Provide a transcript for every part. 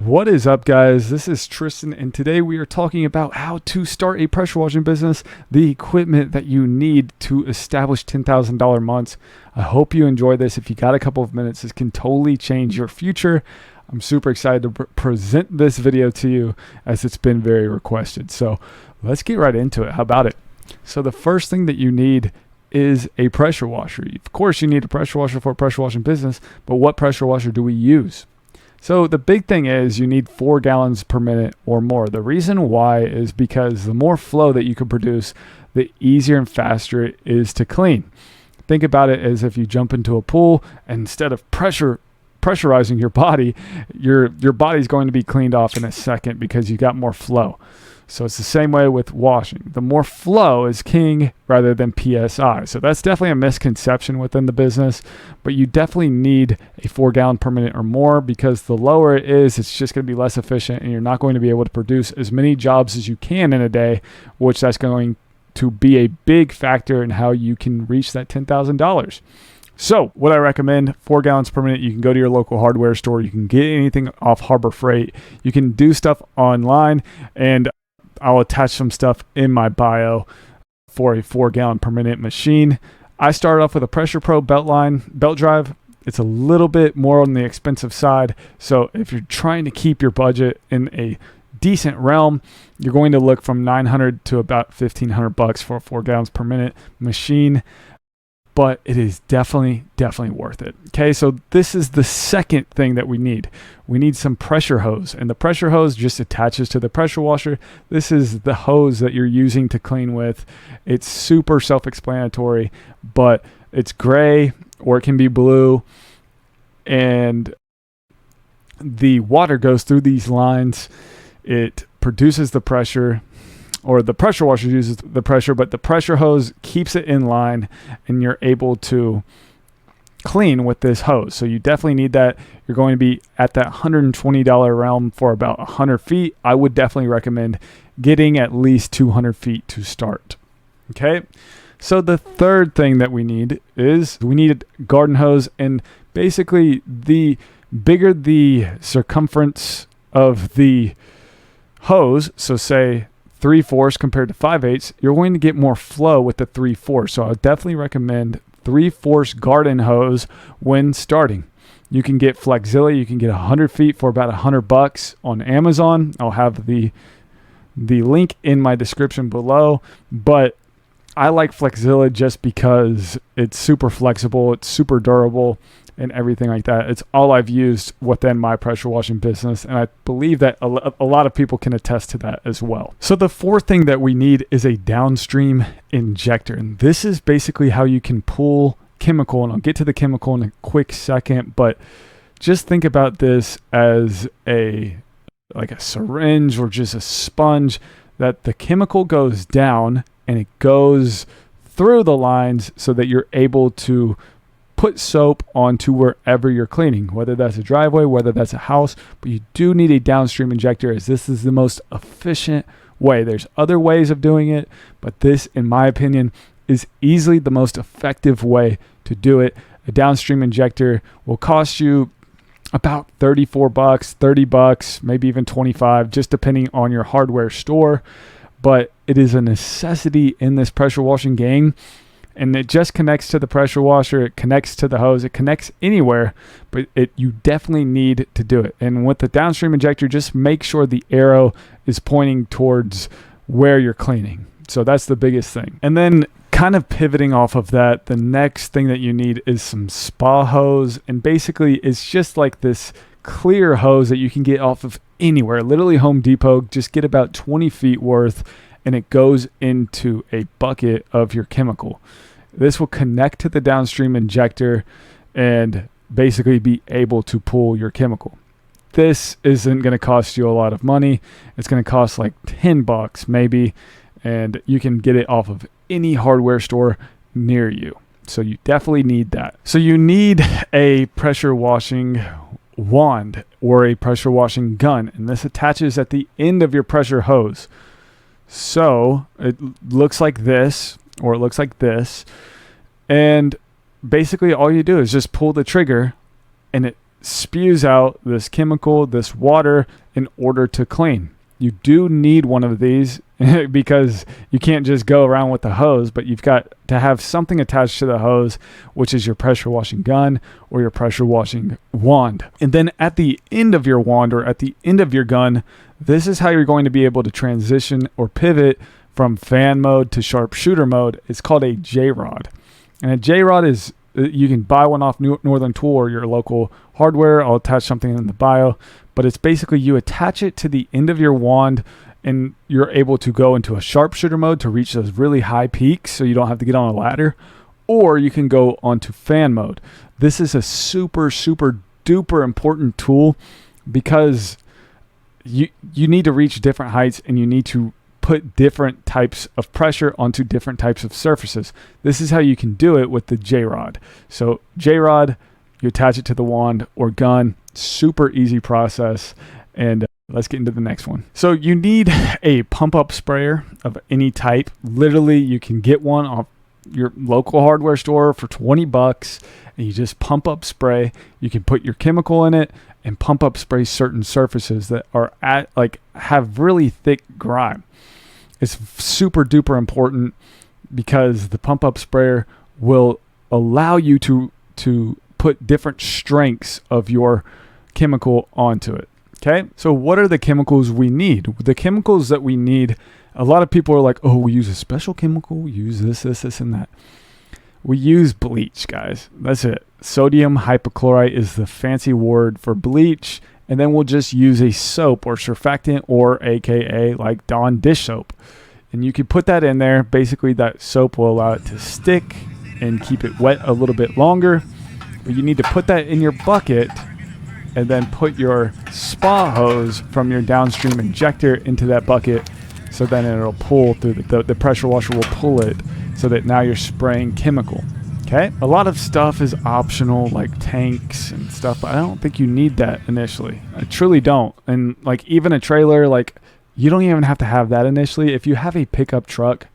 What is up, guys? This is Tristan, and today we are talking about how to start a pressure washing business, the equipment that you need to establish $10,000 months. I hope you enjoy this. If you got a couple of minutes, this can totally change your future. I'm super excited to present this video to you as it's been very requested. So let's get right into it. How about it? So the first thing that you need is a pressure washer. Of course, you need a pressure washer for a pressure washing business, but what pressure washer do we use? So the big thing is you need 4 gallons per minute or more. The reason why is because the more flow that you can produce, the easier and faster it is to clean. Think about it as if you jump into a pool, and instead of pressurizing your body, your body's going to be cleaned off in a second because you got more flow. So it's the same way with washing. The more flow is king rather than PSI. So that's definitely a misconception within the business, but you definitely need a 4 gallon per minute or more, because the lower it is, it's just going to be less efficient and you're not going to be able to produce as many jobs as you can in a day, which that's going to be a big factor in how you can reach that $10,000. So what I recommend, 4 gallons per minute. You can go to your local hardware store. You can get anything off Harbor Freight. You can do stuff online, and I'll attach some stuff in my bio for a 4 gallon per minute machine. I started off with a Pressure Pro belt drive. It's a little bit more on the expensive side. So if you're trying to keep your budget in a decent realm, you're going to look from $900 to about $1,500 for a 4 gallons per minute machine. But it is definitely worth it. Okay, so this is the second thing that we need. We need some pressure hose, and the pressure hose just attaches to the pressure washer. This is the hose that you're using to clean with. It's super self-explanatory, but it's gray or it can be blue, and the water goes through these lines. It produces the pressure, or the pressure washer uses the pressure, but the pressure hose keeps it in line, and you're able to clean with this hose. So you definitely need that. You're going to be at that $120 realm for about 100 feet. I would definitely recommend getting at least 200 feet to start. Okay. So the third thing that we need is we need a garden hose, and basically the bigger the circumference of the hose, so say 3/4 compared to 5/8, you're going to get more flow with the 3/4. So I would definitely recommend 3/4 garden hose when starting. You can get Flexzilla. You can get 100 feet for about $100 on Amazon. I'll have the link in my description below, but I like Flexzilla just because it's super flexible, it's super durable, and everything like that. It's all I've used within my pressure washing business, and I believe that a lot of people can attest to that as well. So the fourth thing that we need is a downstream injector, and this is basically how you can pull chemical, and I'll get to the chemical in a quick second, but just think about this as like a syringe or just a sponge, that the chemical goes down and it goes through the lines so that you're able to put soap onto wherever you're cleaning, whether that's a driveway, whether that's a house. But you do need a downstream injector, as this is the most efficient way. There's other ways of doing it, but this, in my opinion, is easily the most effective way to do it. A downstream injector will cost you about $34, $30, maybe even $25, just depending on your hardware store. But it is a necessity in this pressure washing game. And it just connects to the pressure washer. It connects to the hose. It connects anywhere, but you definitely need to do it. And with the downstream injector, just make sure the arrow is pointing towards where you're cleaning. So that's the biggest thing. And then kind of pivoting off of that, the next thing that you need is some spa hose. And basically it's just like this clear hose that you can get off of anywhere, literally Home Depot. Just get about 20 feet worth, and it goes into a bucket of your chemical. This will connect to the downstream injector and basically be able to pull your chemical. This isn't going to cost you a lot of money. It's going to cost like $10 maybe, and you can get it off of any hardware store near you. So you definitely need that. So you need a pressure washing wand or a pressure washing gun, and this attaches at the end of your pressure hose. So it looks like this, or it looks like this, and basically all you do is just pull the trigger, and it spews out this chemical, this water, in order to clean. You do need one of these because you can't just go around with the hose, but you've got to have something attached to the hose, which is your pressure washing gun or your pressure washing wand. And then at the end of your wand or at the end of your gun, this is how you're going to be able to transition or pivot from fan mode to sharpshooter mode. It's called a Jrod. And a Jrod is, you can buy one off Northern Tool or your local hardware. I'll attach something in the bio, but it's basically you attach it to the end of your wand and you're able to go into a sharpshooter mode to reach those really high peaks so you don't have to get on a ladder, or you can go onto fan mode. This is a super, super duper important tool because you need to reach different heights and you need to put different types of pressure onto different types of surfaces. This is how you can do it with the Jrod. So Jrod, you attach it to the wand or gun. Super easy process. And let's get into the next one. So you need a pump up sprayer of any type. Literally, you can get one off your local hardware store for $20 and you just pump up spray. You can put your chemical in it and pump up spray certain surfaces that are have really thick grime. It's super duper important because the pump up sprayer will allow you to put different strengths of your chemical onto it. Okay, so what are the chemicals we need? The chemicals that we need, a lot of people are like, oh, we use a special chemical, we use this, and that. We use bleach, guys. That's it. Sodium hypochlorite is the fancy word for bleach. And then we'll just use a soap or surfactant or AKA like Dawn dish soap. And you can put that in there. Basically, that soap will allow it to stick and keep it wet a little bit longer. But you need to put that in your bucket and then put your spa hose from your Downstream Injector into that bucket. So then it'll pull through, the pressure washer will pull it so that now you're spraying chemical. Okay, a lot of stuff is optional, like tanks and stuff, but I don't think you need that initially. I truly don't. And like even a trailer, like you don't even have to have that initially. If you have a pickup truck,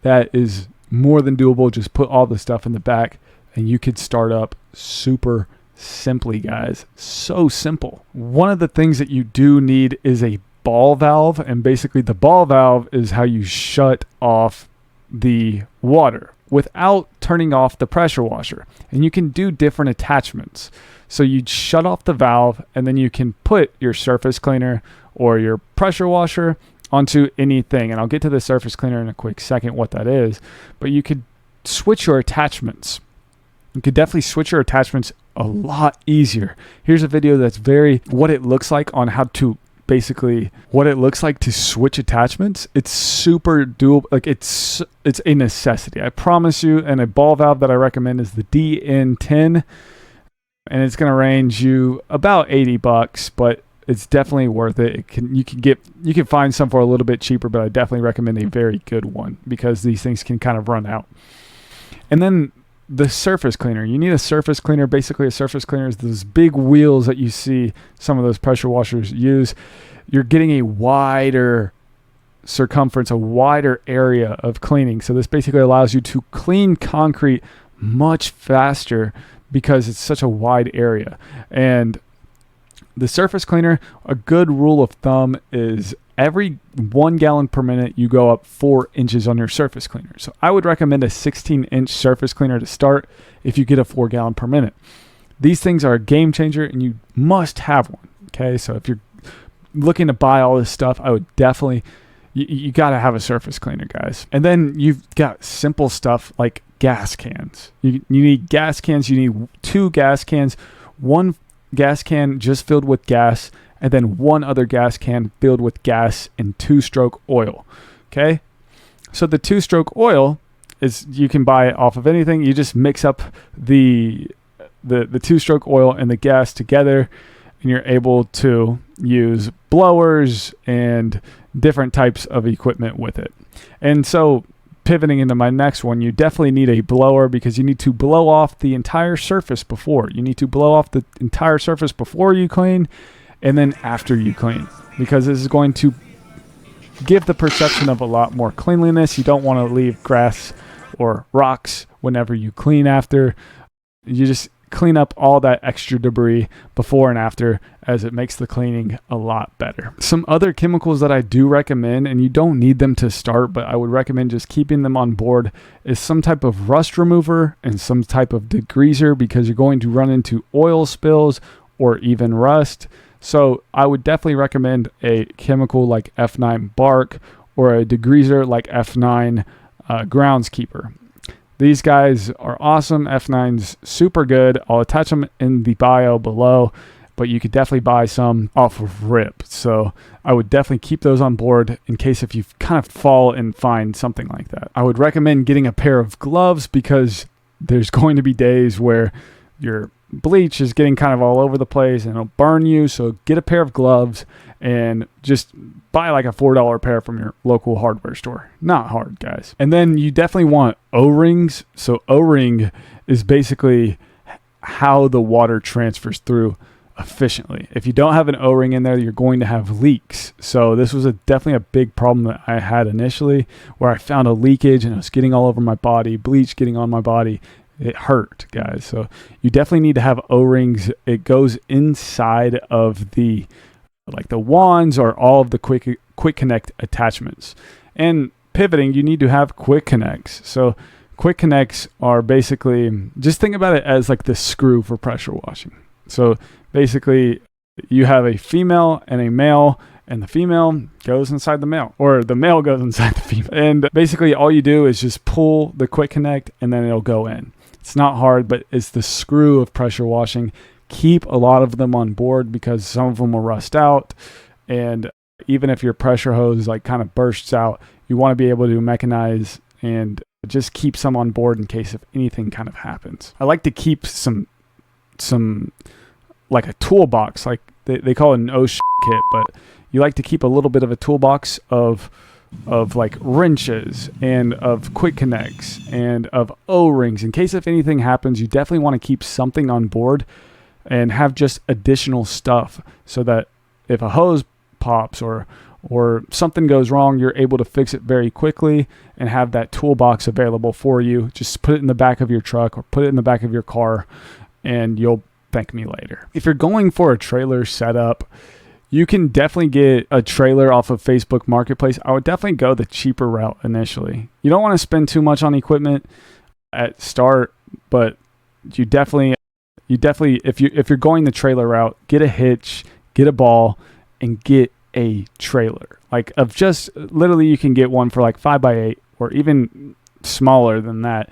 that is more than doable. Just put all the stuff in the back and you could start up super simply, guys. So simple. One of the things that you do need is a ball valve, and basically the ball valve is how you shut off the water without turning off the pressure washer. And you can do different attachments. So you'd shut off the valve and then you can put your surface cleaner or your pressure washer onto anything. And I'll get to the surface cleaner in a quick second, what that is. But you could switch your attachments. You could definitely switch your attachments a lot easier. Here's a video that's what it looks like on how to what it looks like to switch attachments. It's super doable. Like it's a necessity, I promise you. And a ball valve that I recommend is the DN10, and it's going to range you about $80, but it's definitely worth it. You can find some for a little bit cheaper, but I definitely recommend a very good one because these things can kind of run out. And then the surface cleaner. You need a surface cleaner. Basically, a surface cleaner is those big wheels that you see some of those pressure washers use. You're getting a wider circumference, a wider area of cleaning. So this basically allows you to clean concrete much faster because it's such a wide area. And the surface cleaner, a good rule of thumb is every 1 gallon per minute, you go up 4 inches on your surface cleaner. So I would recommend a 16-inch surface cleaner to start if you get a 4 gallon per minute. These things are a game changer and you must have one. Okay, so if you're looking to buy all this stuff, I would definitely, you got to have a surface cleaner, guys. And then you've got simple stuff like gas cans. You need gas cans. You need 2 gas cans, 1 gas can just filled with gas, and then 1 other gas can filled with gas and 2-stroke oil. Okay, so the 2-stroke oil is, you can buy it off of anything. You just mix up the 2-stroke oil and the gas together, and you're able to use blowers and different types of equipment with it. And so pivoting into my next one, you definitely need a blower because you need to blow off the entire surface before. You need to blow off the entire surface before you clean and then after you clean, because this is going to give the perception of a lot more cleanliness. You don't want to leave grass or rocks whenever you clean after. You just clean up all that extra debris before and after, as it makes the cleaning a lot better. Some other chemicals that I do recommend, and you don't need them to start, but I would recommend just keeping them on board, is some type of rust remover and some type of degreaser, because you're going to run into oil spills or even rust. So I would definitely recommend a chemical like F9 bark or a degreaser like F9 groundskeeper. These guys are awesome. F9's super good. I'll attach them in the bio below, but you could definitely buy some off of rip. So I would definitely keep those on board in case if you kind of fall and find something like that. I would recommend getting a pair of gloves, because there's going to be days where your bleach is getting kind of all over the place and it'll burn you. So get a pair of gloves and just buy like a $4 pair from your local hardware store. Not hard, guys. And then you definitely want O-rings. So O-ring is basically how the water transfers through efficiently. If you don't have an O-ring in there, you're going to have leaks. So this was definitely a big problem that I had initially, where I found a leakage and it was getting all over my body, bleach getting on my body. It hurt, guys. So you definitely need to have O-rings. It goes inside of the wands or all of the quick connect attachments. And pivoting, you need to have quick connects. So quick connects are basically, just think about it as like the screw for pressure washing. So basically you have a female and a male, and the female goes inside the male, or the male goes inside the female. And basically all you do is just pull the quick connect and then it'll go in. It's not hard, but it's the screw of pressure washing. Keep a lot of them on board, because some of them will rust out. And even if your pressure hose like kind of bursts out, you want to be able to mechanize and just keep some on board in case if anything kind of happens. I like to keep some like a toolbox, like they call it an kit, but you like to keep a little bit of a toolbox of like wrenches and of quick connects and of O-rings. In case if anything happens, you definitely want to keep something on board and have just additional stuff, so that if a hose pops or something goes wrong, you're able to fix it very quickly and have that toolbox available for you. Just put it in the back of your truck or put it in the back of your car, and you'll thank me later. If you're going for a trailer setup, you can definitely get a trailer off of Facebook Marketplace. I would definitely go the cheaper route initially. You don't want to spend too much on equipment at start, but you definitely if you're going the trailer route, get a hitch, get a ball, and get a trailer. Like of just literally, you can get one for like 5x8 or even smaller than that.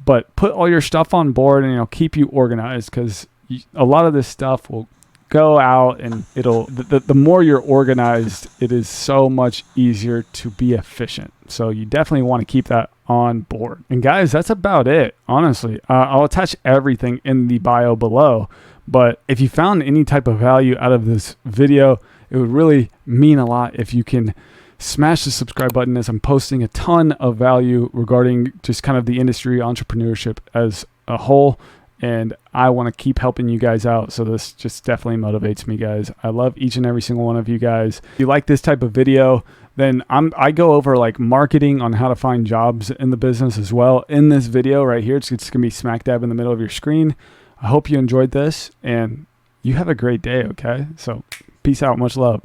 But put all your stuff on board, and it'll keep you organized, because a lot of this stuff will go out, and it'll the more you're organized, it is so much easier to be efficient. So you definitely want to keep that on board. And guys, that's about it, honestly. I'll attach everything in the bio below, but if you found any type of value out of this video, it would really mean a lot if you can smash the subscribe button, as I'm posting a ton of value regarding just kind of the industry, entrepreneurship as a whole. And I want to keep helping you guys out. So this just definitely motivates me, guys. I love each and every single one of you guys. If you like this type of video, then I go over like marketing on how to find jobs in the business as well in this video right here. It's going to be smack dab in the middle of your screen. I hope you enjoyed this, and you have a great day, okay? So peace out. Much love.